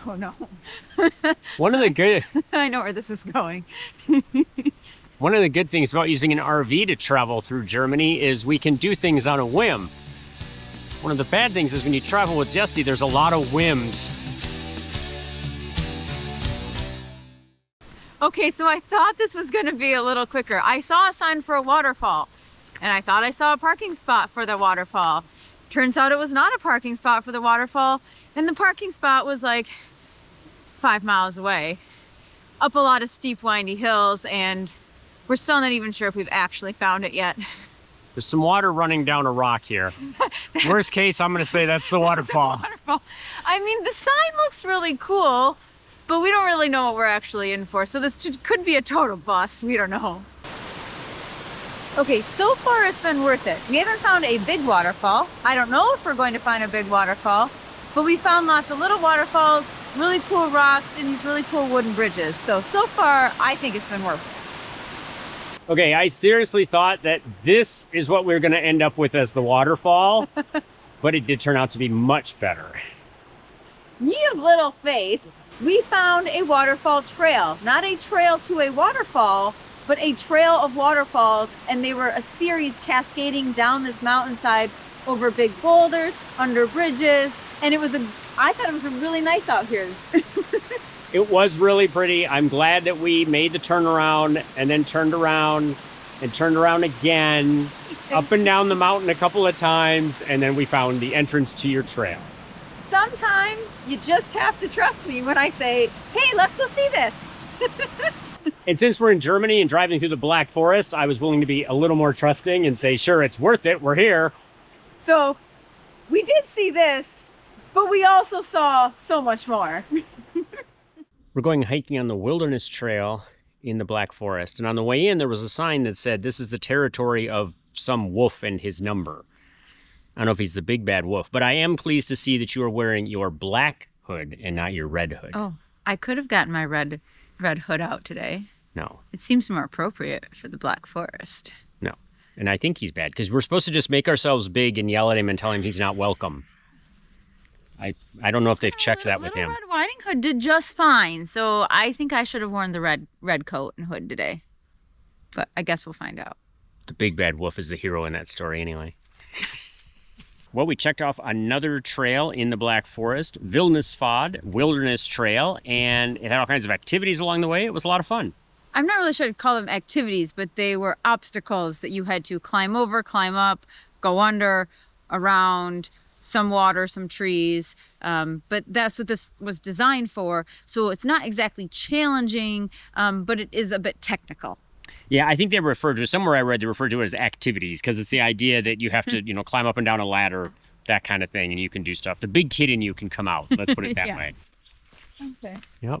Oh no. One of the good I know where this is going. One of the good things about using an RV to travel through Germany is we can do things on a whim. One of the bad things is when you travel with Jesse, there's a lot of whims. Okay, so I thought this was gonna be a little quicker. I saw a sign for a waterfall, and I thought I saw a parking spot for the waterfall. Turns out it was not a parking spot for the waterfall, and the parking spot was like 5 miles away, up a lot of steep, windy hills, and we're still not even sure if we've actually found it yet. There's some water running down a rock here. Worst case, I'm gonna say that's the waterfall. Waterfall. I mean, the sign looks really cool, but we don't really know what we're actually in for. So this could be a total bust. We don't know. Okay, so far it's been worth it. We haven't found a big waterfall. I don't know if we're going to find a big waterfall, but we found lots of little waterfalls, really cool rocks, and these really cool wooden bridges. So far, I think it's been worth it. Okay, I seriously thought that this is what we were gonna end up with as the waterfall, but it did turn out to be much better. Ye of little faith, we found a waterfall trail. Not a trail to a waterfall, but a trail of waterfalls, and they were a series cascading down this mountainside over big boulders, under bridges, and I thought it was really nice out here. It was really pretty. I'm glad that we made the turnaround and then turned around and turned around again, up and down the mountain a couple of times, and then we found the entrance to your trail. Sometimes you just have to trust me when I say, hey, let's go see this. And since we're in Germany and driving through the Black Forest, I was willing to be a little more trusting and say, sure, it's worth it. We're here. So we did see this, but we also saw so much more. We're going hiking on the Wilderness Trail in the Black Forest. And on the way in, there was a sign that said, this is the territory of some wolf and his number. I don't know if he's the big bad wolf, but I am pleased to see that you are wearing your black hood and not your red hood. Oh, I could have gotten my red hood out today. No. It seems more appropriate for the Black Forest. No. And I think he's bad because we're supposed to just make ourselves big and yell at him and tell him he's not welcome. I don't know if they've checked that with him. Red Riding Hood did just fine, so I think I should have worn the red coat and hood today. But I guess we'll find out. The big bad wolf is the hero in that story anyway. Well, we checked off another trail in the Black Forest, Wildnispfad, Wilderness Trail, and it had all kinds of activities along the way. It was a lot of fun. I'm not really sure I'd call them activities, but they were obstacles that you had to climb over, climb up, go under, around, some water, some trees, but that's what this was designed for. So it's not exactly challenging, but it is a bit technical. Yeah, I think they referred to it, somewhere I read they referred to it as activities because it's the idea that you have to, climb up and down a ladder, that kind of thing, and you can do stuff. The big kid in you can come out, let's put it that Yeah. way. Okay. Yep.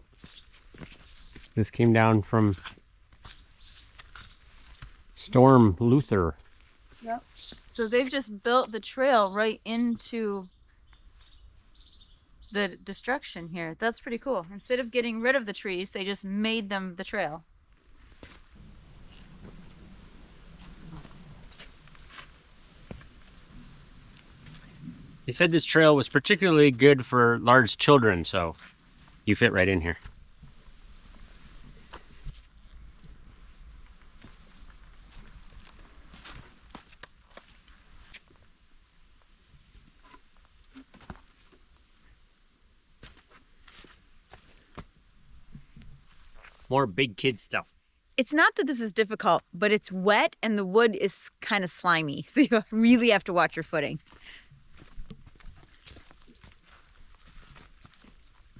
This came down from Storm Luther. Yep. So they've just built the trail right into the destruction here. That's pretty cool. Instead of getting rid of the trees, they just made them the trail. They said this trail was particularly good for large children, so you fit right in here. More big kid stuff. It's not that this is difficult, but it's wet and the wood is kind of slimy. So you really have to watch your footing.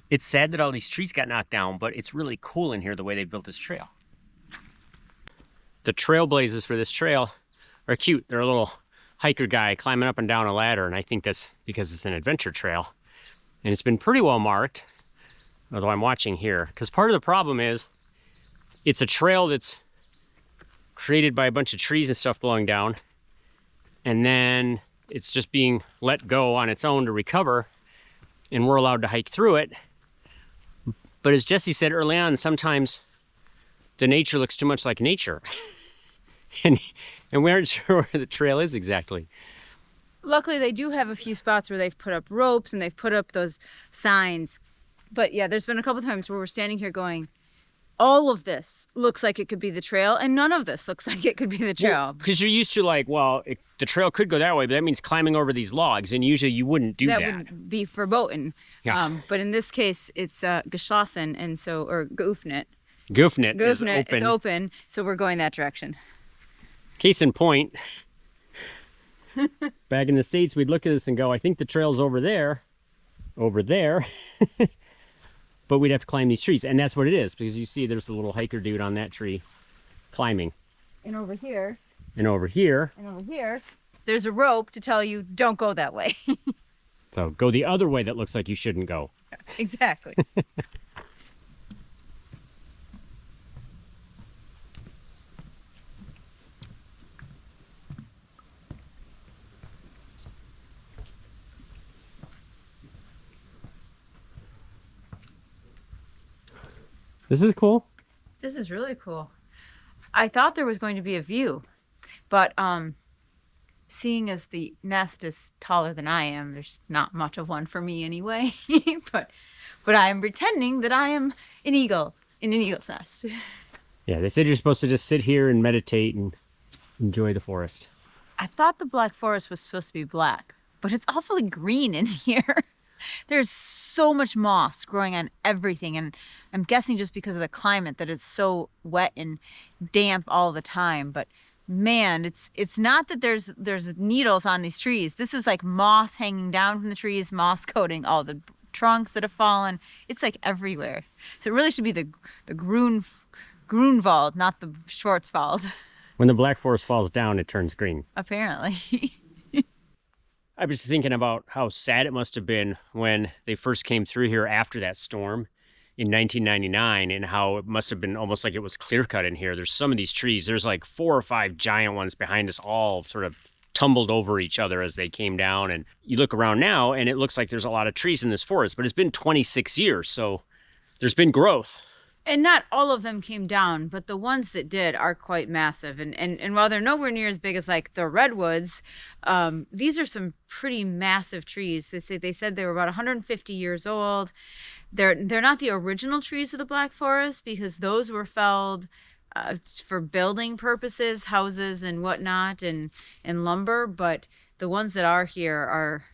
It's sad that all these trees got knocked down, but it's really cool in here the way they built this trail. The trailblazers for this trail are cute. They're a little hiker guy climbing up and down a ladder, and I think that's because it's an adventure trail. And it's been pretty well marked, although I'm watching here, because part of the problem is it's a trail that's created by a bunch of trees and stuff blowing down, and then it's just being let go on its own to recover, and we're allowed to hike through it. But as Jesse said early on, sometimes the nature looks too much like nature. and we aren't sure where the trail is exactly. Luckily, they do have a few spots where they've put up ropes and they've put up those signs But yeah, there's been a couple times where we're standing here going, all of this looks like it could be the trail, and none of this looks like it could be the trail. Because you're used to like, well, the trail could go that way, but that means climbing over these logs, and usually you wouldn't do that. That would be verboten. Yeah. But in this case, it's geschlossen, and so, or geöffnet. Geöffnet Is open, so we're going that direction. Case in point, back in the States, we'd look at this and go, I think the trail's over there. But we'd have to climb these trees, and that's what it is, because you see there's a little hiker dude on that tree climbing. And over here. And over here. And over here. There's a rope to tell you, don't go that way. So go the other way that looks like you shouldn't go. Exactly. This is cool. This is really cool. I thought there was going to be a view, but seeing as the nest is taller than I am, there's not much of one for me anyway. but I am pretending that I am an eagle in an eagle's nest. Yeah, they said you're supposed to just sit here and meditate and enjoy the forest. I thought the Black Forest was supposed to be black, but it's awfully green in here. There's so much moss growing on everything, and I'm guessing just because of the climate that it's so wet and damp all the time. But man, it's not that there's needles on these trees. This is like moss hanging down from the trees, moss coating all the trunks that have fallen. It's like everywhere. So it really should be the Grunwald, not the Schwarzwald. When the Black Forest falls down, it turns green. Apparently. I was thinking about how sad it must have been when they first came through here after that storm in 1999, and how it must have been almost like it was clear cut in here. There's some of these trees, there's like 4 or 5 giant ones behind us, all sort of tumbled over each other as they came down. And you look around now and it looks like there's a lot of trees in this forest, but it's been 26 years, so there's been growth. And not all of them came down, but the ones that did are quite massive. And while they're nowhere near as big as like the redwoods, these are some pretty massive trees. They said they were about 150 years old. They're not the original trees of the Black Forest, because those were felled for building purposes, houses and whatnot, and lumber. But the ones that are here are.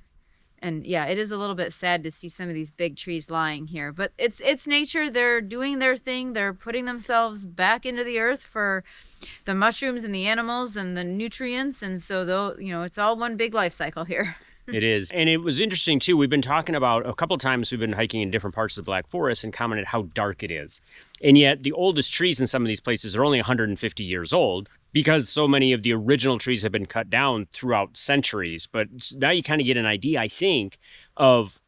And yeah, it is a little bit sad to see some of these big trees lying here, but it's nature. They're doing their thing. They're putting themselves back into the earth for the mushrooms and the animals and the nutrients. And so though, it's all one big life cycle here. It is. And it was interesting too. We've been talking about, a couple of times we've been hiking in different parts of the Black Forest and commented how dark it is. And yet the oldest trees in some of these places are only 150 years old, because so many of the original trees have been cut down throughout centuries. But now you kind of get an idea, I think, of,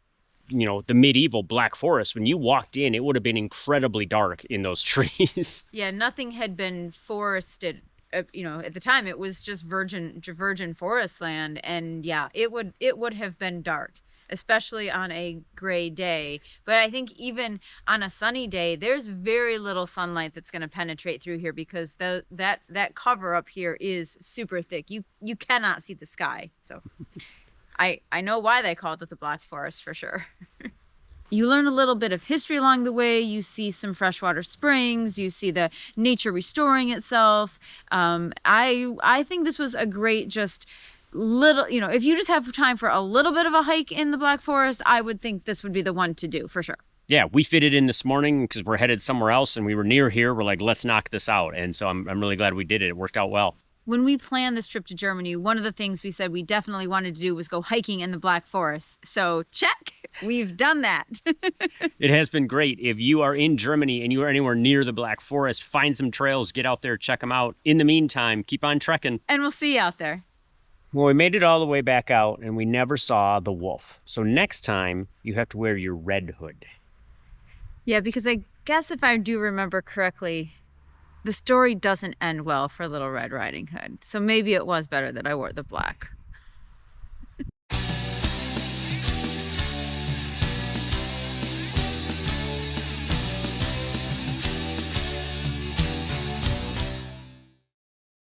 the medieval Black Forest. When you walked in, it would have been incredibly dark in those trees. Yeah, nothing had been forested. At the time it was just virgin forest land, and yeah, it would have been dark, especially on a gray day. But I think even on a sunny day, there's very little sunlight that's going to penetrate through here, because that cover up here is super thick. You cannot see the sky. So I know why they called it the Black Forest for sure. You learn a little bit of history along the way. You see some freshwater springs. You see the nature restoring itself. I think this was a great just little, if you just have time for a little bit of a hike in the Black Forest, I would think this would be the one to do for sure. Yeah, we fitted in this morning because we're headed somewhere else and we were near here. We're like, let's knock this out. And so I'm really glad we did it. It worked out well. When we planned this trip to Germany, one of the things we said we definitely wanted to do was go hiking in the Black Forest. So check, we've done that. It has been great. If you are in Germany and you are anywhere near the Black Forest, find some trails, get out there, check them out. In the meantime, keep on trekking. And we'll see you out there. Well, we made it all the way back out and we never saw the wolf. So next time you have to wear your red hood. Yeah, because I guess if I do remember correctly, the story doesn't end well for Little Red Riding Hood. So maybe it was better that I wore the black.